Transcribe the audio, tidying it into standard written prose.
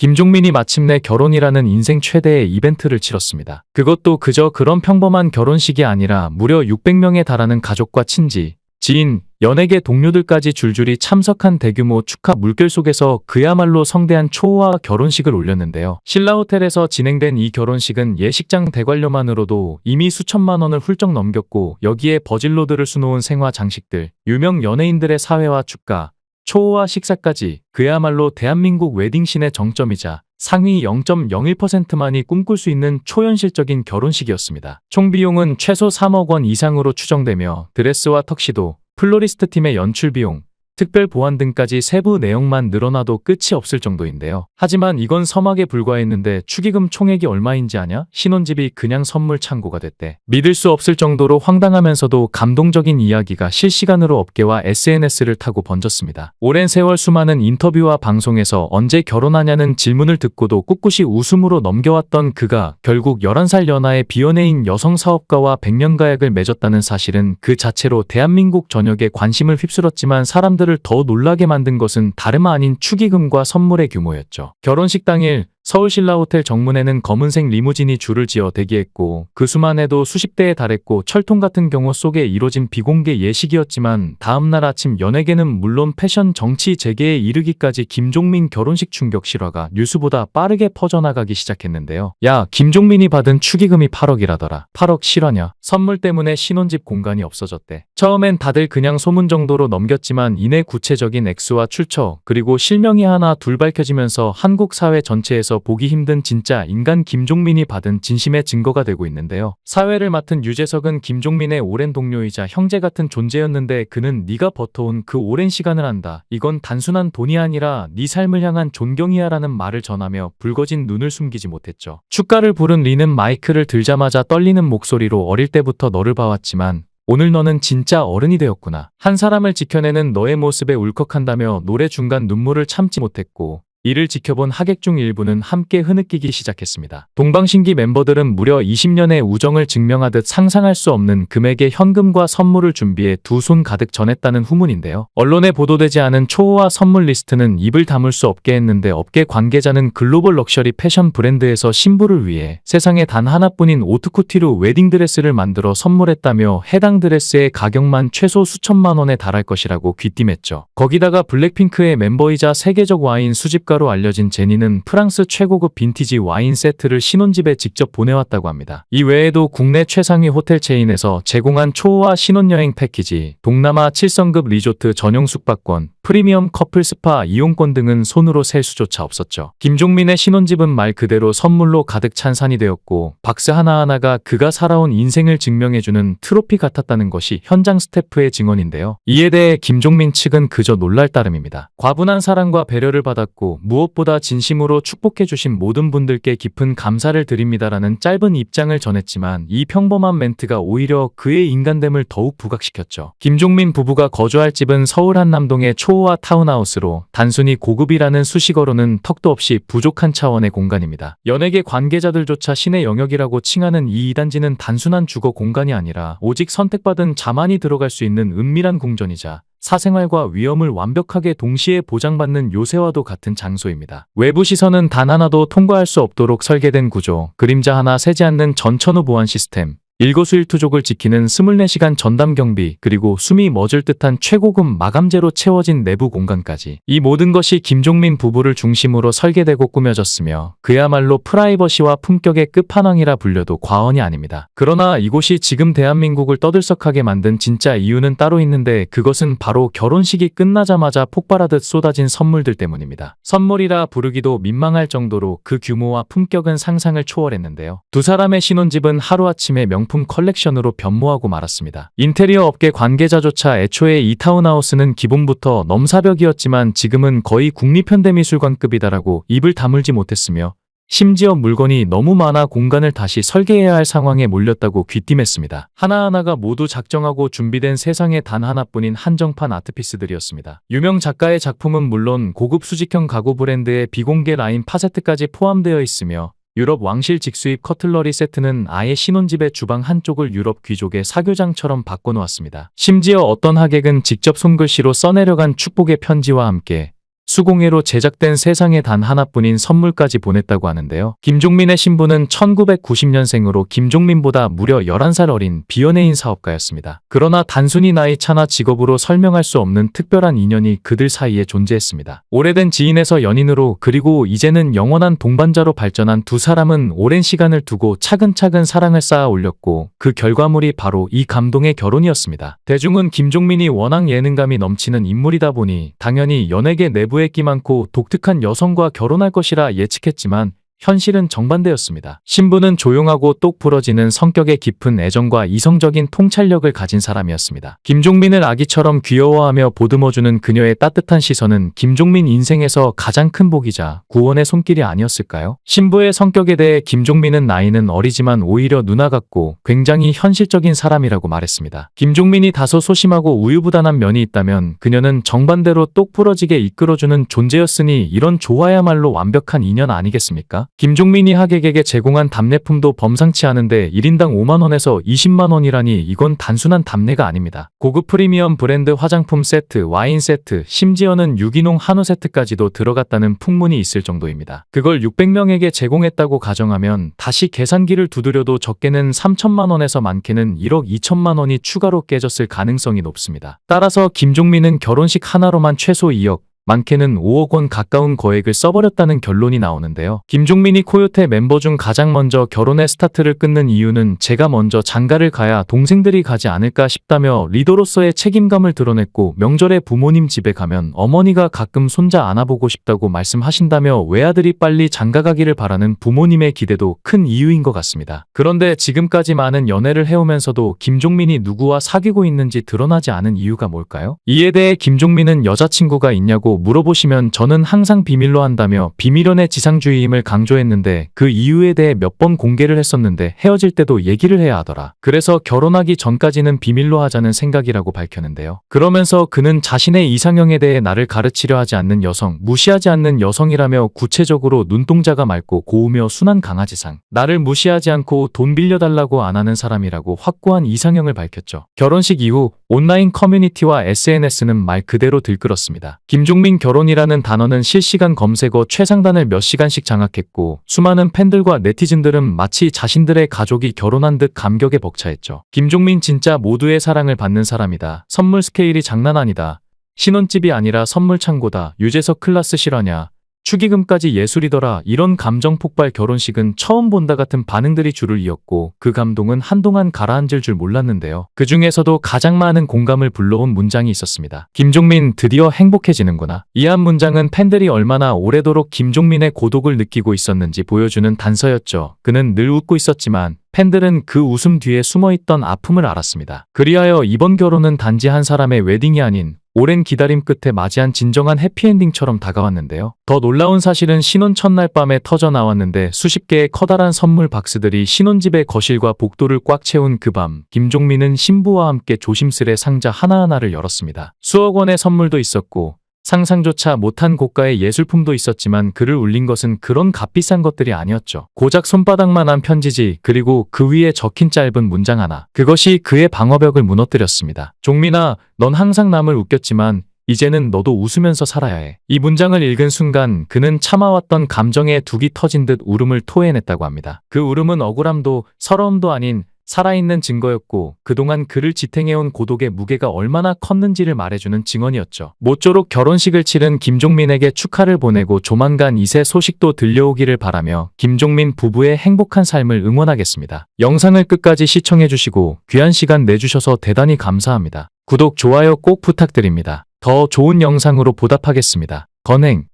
김종민이 마침내 결혼이라는 인생 최대의 이벤트를 치렀습니다. 그것도 그저 그런 평범한 결혼식이 아니라 무려 600명에 달하는 가족과 친지, 지인, 연예계 동료들까지 줄줄이 참석한 대규모 축하 물결 속에서 그야말로 성대한 초호화 결혼식을 올렸는데요. 신라호텔에서 진행된 이 결혼식은 예식장 대관료만으로도 이미 수천만 원을 훌쩍 넘겼고, 여기에 버질로드를 수놓은 생화 장식들, 유명 연예인들의 사회화 축가, 초호화 식사까지 그야말로 대한민국 웨딩신의 정점이자 상위 0.01%만이 꿈꿀 수 있는 초현실적인 결혼식이었습니다. 총 비용은 최소 3억 원 이상으로 추정되며 드레스와 턱시도, 플로리스트 팀의 연출 비용, 특별 보안 등까지 세부 내용만 늘어나도 끝이 없을 정도인데요. 하지만 이건 서막에 불과했는데 축의금 총액이 얼마인지 아냐? 신혼집이 그냥 선물 창고가 됐대. 믿을 수 없을 정도로 황당하면서도 감동적인 이야기가 실시간으로 업계와 SNS를 타고 번졌습니다. 오랜 세월 수많은 인터뷰와 방송에서 언제 결혼하냐는 질문을 듣고도 꿋꿋이 웃음으로 넘겨왔던 그가 결국 11살 연하의 비연예인 여성 사업가와 백년가약을 맺었다는 사실은 그 자체로 대한민국 전역에 관심을 휩쓸었지만 사람들을 더 놀라게 만든 것은 다름 아닌 축의금과 선물의 규모였죠. 결혼식 당일 서울 신라호텔 정문에는 검은색 리무진이 줄을 지어 대기했고, 그 수만 해도 수십 대에 달했고, 철통 같은 경우 속에 이뤄진 비공개 예식이었지만 다음날 아침 연예계는 물론 패션, 정치, 재계에 이르기까지 김종민 결혼식 충격 실화가 뉴스보다 빠르게 퍼져나가기 시작했는데요. 야, 김종민이 받은 축의금이 8억이라더라. 8억 실화냐? 선물 때문에 신혼집 공간이 없어졌대. 처음엔 다들 그냥 소문 정도로 넘겼지만 이내 구체적인 액수와 출처, 그리고 실명이 하나 둘 밝혀지면서 한국 사회 전체에서 보기 힘든 진짜 인간 김종민이 받은 진심의 증거가 되고 있는데요. 사회를 맡은 유재석은 김종민의 오랜 동료이자 형제 같은 존재였는데 그는 네가 버텨온 그 오랜 시간을 안다. 이건 단순한 돈이 아니라 네 삶을 향한 존경이야 라는 말을 전하며 붉어진 눈을 숨기지 못했죠. 축가를 부른 리는 마이크를 들자마자 떨리는 목소리로 어릴 때부터 너를 봐왔지만 오늘 너는 진짜 어른이 되었구나. 한 사람을 지켜내는 너의 모습에 울컥한다며 노래 중간 눈물을 참지 못했고, 이를 지켜본 하객 중 일부는 함께 흐느끼기 시작했습니다. 동방신기 멤버들은 무려 20년의 우정을 증명하듯 상상할 수 없는 금액의 현금과 선물을 준비해 두 손 가득 전했다는 후문인데요. 언론에 보도되지 않은 초호화 선물 리스트는 입을 다물 수 없게 했는데, 업계 관계자는 글로벌 럭셔리 패션 브랜드에서 신부를 위해 세상에 단 하나뿐인 오트쿠티로 웨딩드레스를 만들어 선물했다며 해당 드레스의 가격만 최소 수천만 원에 달할 것이라고 귀띔했죠. 거기다가 블랙핑크의 멤버이자 세계적 와인 수집 가로 알려진 제니는 프랑스 최고급 빈티지 와인 세트를 신혼집에 직접 보내왔다고 합니다. 이 외에도 국내 최상위 호텔 체인에서 제공한 초호화 신혼여행 패키지, 동남아 7성급 리조트 전용 숙박권, 프리미엄 커플 스파 이용권 등은 손으로 셀 수조차 없었죠. 김종민의 신혼집은 말 그대로 선물로 가득 찬 산이 되었고, 박스 하나하나가 그가 살아온 인생을 증명해주는 트로피 같았다는 것이 현장 스태프의 증언인데요. 이에 대해 김종민 측은 그저 놀랄 따름입니다. 과분한 사랑과 배려를 받았고 무엇보다 진심으로 축복해주신 모든 분들께 깊은 감사를 드립니다라는 짧은 입장을 전했지만, 이 평범한 멘트가 오히려 그의 인간됨을 더욱 부각시켰죠. 김종민 부부가 거주할 집은 서울 한남동의 초호화 타운하우스로 단순히 고급이라는 수식어로는 턱도 없이 부족한 차원의 공간입니다. 연예계 관계자들조차 신의 영역이라고 칭하는 이 2단지는 단순한 주거 공간이 아니라 오직 선택받은 자만이 들어갈 수 있는 은밀한 궁전이자 사생활과 위험을 완벽하게 동시에 보장받는 요새와도 같은 장소입니다. 외부 시선은 단 하나도 통과할 수 없도록 설계된 구조, 그림자 하나 새지 않는 전천후 보안 시스템, 일거수일투족을 지키는 24시간 전담 경비, 그리고 숨이 멎을 듯한 최고급 마감재로 채워진 내부 공간까지. 이 모든 것이 김종민 부부를 중심으로 설계되고 꾸며졌으며 그야말로 프라이버시와 품격의 끝판왕이라 불려도 과언이 아닙니다. 그러나 이곳이 지금 대한민국을 떠들썩하게 만든 진짜 이유는 따로 있는데, 그것은 바로 결혼식이 끝나자마자 폭발하듯 쏟아진 선물들 때문입니다. 선물이라 부르기도 민망할 정도로 그 규모와 품격은 상상을 초월했는데요. 두 사람의 신혼집은 하루아침에 명품 컬렉션으로 변모하고 말았습니다. 인테리어 업계 관계자조차 애초에 이 타운하우스는 기본부터 넘사벽이었지만 지금은 거의 국립현대미술관급이다라고 입을 다물지 못했으며, 심지어 물건이 너무 많아 공간을 다시 설계해야 할 상황에 몰렸다고 귀띔했습니다. 하나하나가 모두 작정하고 준비된 세상에 단 하나뿐인 한정판 아트피스들이었습니다. 유명 작가의 작품은 물론 고급 수직형 가구 브랜드의 비공개 라인 파세트까지 포함되어 있으며, 유럽 왕실 직수입 커틀러리 세트는 아예 신혼집의 주방 한쪽을 유럽 귀족의 사교장처럼 바꿔놓았습니다. 심지어 어떤 하객은 직접 손글씨로 써내려간 축복의 편지와 함께 수공예로 제작된 세상에 단 하나뿐인 선물까지 보냈다고 하는데요. 김종민의 신부는 1990년생으로 김종민보다 무려 11살 어린 비연예인 사업가였습니다. 그러나 단순히 나이 차나 직업으로 설명할 수 없는 특별한 인연이 그들 사이에 존재했습니다. 오래된 지인에서 연인으로 그리고 이제는 영원한 동반자로 발전한 두 사람은 오랜 시간을 두고 차근차근 사랑을 쌓아 올렸고 그 결과물이 바로 이 감동의 결혼이었습니다. 대중은 김종민이 워낙 예능감이 넘치는 인물이다 보니 당연히 연예계 내부에 끼 많고 독특한 여성과 결혼할 것이라 예측했지만 현실은 정반대였습니다. 신부는 조용하고 똑 부러지는 성격에 깊은 애정과 이성적인 통찰력을 가진 사람이었습니다. 김종민을 아기처럼 귀여워하며 보듬어주는 그녀의 따뜻한 시선은 김종민 인생에서 가장 큰 복이자 구원의 손길이 아니었을까요? 신부의 성격에 대해 김종민은 나이는 어리지만 오히려 누나 같고 굉장히 현실적인 사람이라고 말했습니다. 김종민이 다소 소심하고 우유부단한 면이 있다면 그녀는 정반대로 똑 부러지게 이끌어주는 존재였으니 이런 좋아야말로 완벽한 인연 아니겠습니까? 김종민이 하객에게 제공한 답례품도 범상치 않은데 1인당 5만원에서 20만원이라니 이건 단순한 답례가 아닙니다. 고급 프리미엄 브랜드 화장품 세트, 와인 세트, 심지어는 유기농 한우 세트까지도 들어갔다는 풍문이 있을 정도입니다. 그걸 600명에게 제공했다고 가정하면 다시 계산기를 두드려도 적게는 3천만원에서 많게는 1억 2천만원이 추가로 깨졌을 가능성이 높습니다. 따라서 김종민은 결혼식 하나로만 최소 2억, 많게는 5억 원 가까운 거액을 써버렸다는 결론이 나오는데요. 김종민이 코요태 멤버 중 가장 먼저 결혼의 스타트를 끊는 이유는 제가 먼저 장가를 가야 동생들이 가지 않을까 싶다며 리더로서의 책임감을 드러냈고 명절에 부모님 집에 가면 어머니가 가끔 손자 안아보고 싶다고 말씀하신다며 외아들이 빨리 장가가기를 바라는 부모님의 기대도 큰 이유인 것 같습니다. 그런데 지금까지 많은 연애를 해오면서도 김종민이 누구와 사귀고 있는지 드러나지 않은 이유가 뭘까요? 이에 대해 김종민은 여자친구가 있냐고 물어보시면 저는 항상 비밀로 한다며 비밀연애 지상주의임을 강조했는데 그 이유에 대해 몇 번 공개를 했었는데 헤어질 때도 얘기를 해야 하더라. 그래서 결혼하기 전까지는 비밀로 하자는 생각이라고 밝혔는데요. 그러면서 그는 자신의 이상형에 대해 나를 가르치려 하지 않는 여성, 무시하지 않는 여성이라며 구체적으로 눈동자가 맑고 고우며 순한 강아지상, 나를 무시하지 않고 돈 빌려달라고 안 하는 사람이라고 확고한 이상형을 밝혔죠. 결혼식 이후 온라인 커뮤니티와 SNS는 말 그대로 들끓었습니다. 김종민 결혼이라는 단어는 실시간 검색어 최상단을 몇 시간씩 장악했고 수많은 팬들과 네티즌들은 마치 자신들의 가족이 결혼한 듯 감격에 벅차했죠. 김종민 진짜 모두의 사랑을 받는 사람이다. 선물 스케일이 장난 아니다. 신혼집이 아니라 선물 창고다. 유재석 클라스 실화냐. 축의금까지 예술이더라. 이런 감정 폭발 결혼식은 처음 본다 같은 반응들이 줄을 이었고 그 감동은 한동안 가라앉을 줄 몰랐는데요. 그 중에서도 가장 많은 공감을 불러온 문장이 있었습니다. 김종민 드디어 행복해지는구나. 이 한 문장은 팬들이 얼마나 오래도록 김종민의 고독을 느끼고 있었는지 보여주는 단서였죠. 그는 늘 웃고 있었지만 팬들은 그 웃음 뒤에 숨어있던 아픔을 알았습니다. 그리하여 이번 결혼은 단지 한 사람의 웨딩이 아닌 오랜 기다림 끝에 맞이한 진정한 해피엔딩처럼 다가왔는데요. 더 놀라운 사실은 신혼 첫날 밤에 터져 나왔는데 수십 개의 커다란 선물 박스들이 신혼집의 거실과 복도를 꽉 채운 그 밤, 김종민은 신부와 함께 조심스레 상자 하나하나를 열었습니다. 수억 원의 선물도 있었고 상상조차 못한 고가의 예술품도 있었지만 그를 울린 것은 그런 값비싼 것들이 아니었죠. 고작 손바닥만한 편지지, 그리고 그 위에 적힌 짧은 문장 하나. 그것이 그의 방어벽을 무너뜨렸습니다. 종민아, 넌 항상 남을 웃겼지만 이제는 너도 웃으면서 살아야 해. 이 문장을 읽은 순간 그는 참아왔던 감정에 둑이 터진 듯 울음을 토해냈다고 합니다. 그 울음은 억울함도 서러움도 아닌 살아있는 증거였고 그동안 그를 지탱해온 고독의 무게가 얼마나 컸는지를 말해주는 증언이었죠. 모쪼록 결혼식을 치른 김종민에게 축하를 보내고 조만간 이세 소식도 들려오기를 바라며 김종민 부부의 행복한 삶을 응원하겠습니다. 영상을 끝까지 시청해주시고 귀한 시간 내주셔서 대단히 감사합니다. 구독, 좋아요 꼭 부탁드립니다. 더 좋은 영상으로 보답하겠습니다. 건행.